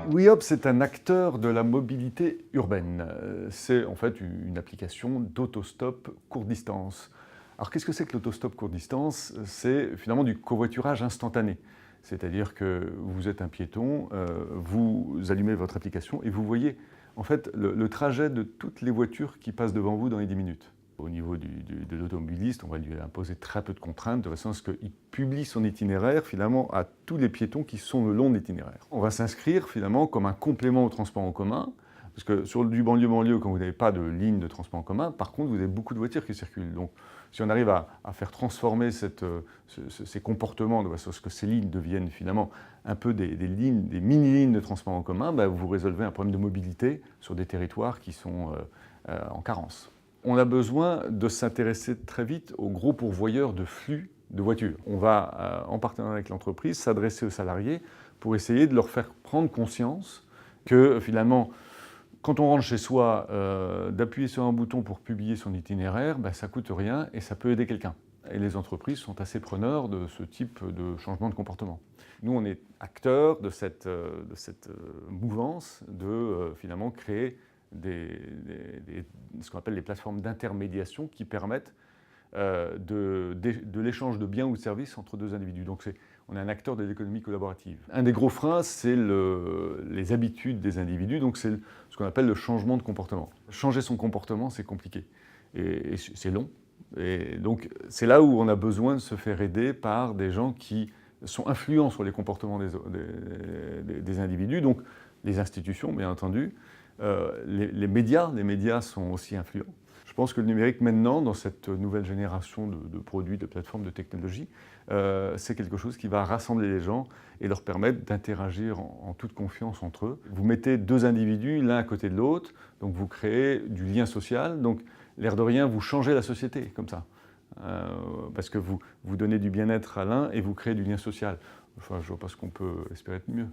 WeHop, c'est un acteur de la mobilité urbaine. C'est en fait une application d'autostop courte distance. Alors qu'est-ce que c'est que l'autostop courte distance? C'est finalement du covoiturage instantané. C'est-à-dire que vous êtes un piéton, vous allumez votre application et vous voyez en fait le trajet de toutes les voitures qui passent devant vous dans les 10 minutes. Au niveau de l'automobiliste, on va lui imposer très peu de contraintes, de façon à ce qu'il publie son itinéraire finalement à tous les piétons qui sont le long de l'itinéraire. On va s'inscrire finalement comme un complément au transport en commun, parce que sur du banlieue-banlieue, quand vous n'avez pas de ligne de transport en commun, par contre, vous avez beaucoup de voitures qui circulent. Donc, si on arrive à faire transformer ces comportements de façon à ce que ces lignes deviennent finalement un peu des mini-lignes de transport en commun, ben, vous résolvez un problème de mobilité sur des territoires qui sont en carence. On a besoin de s'intéresser très vite aux gros pourvoyeurs de flux de voitures. On va, en partenariat avec l'entreprise, s'adresser aux salariés pour essayer de leur faire prendre conscience que finalement, quand on rentre chez soi, d'appuyer sur un bouton pour publier son itinéraire, ben, ça ne coûte rien et ça peut aider quelqu'un. Et les entreprises sont assez preneurs de ce type de changement de comportement. Nous, on est acteurs de cette mouvance de finalement créer ce qu'on appelle les plateformes d'intermédiation qui permettent de l'échange de biens ou de services entre deux individus. Donc on est un acteur de l'économie collaborative. Un des gros freins, c'est les habitudes des individus, donc c'est ce qu'on appelle le changement de comportement. Changer son comportement, c'est compliqué et c'est long. Et donc c'est là où on a besoin de se faire aider par des gens qui sont influents sur les comportements des individus, donc les institutions bien entendu, les médias sont aussi influents. Je pense que le numérique maintenant, dans cette nouvelle génération de produits, de plateformes, de technologies, c'est quelque chose qui va rassembler les gens et leur permettre d'interagir en toute confiance entre eux. Vous mettez deux individus l'un à côté de l'autre, donc vous créez du lien social, donc l'air de rien, vous changez la société comme ça. Parce que vous donnez du bien-être à l'un et vous créez du lien social. Enfin, je ne vois pas ce qu'on peut espérer de mieux.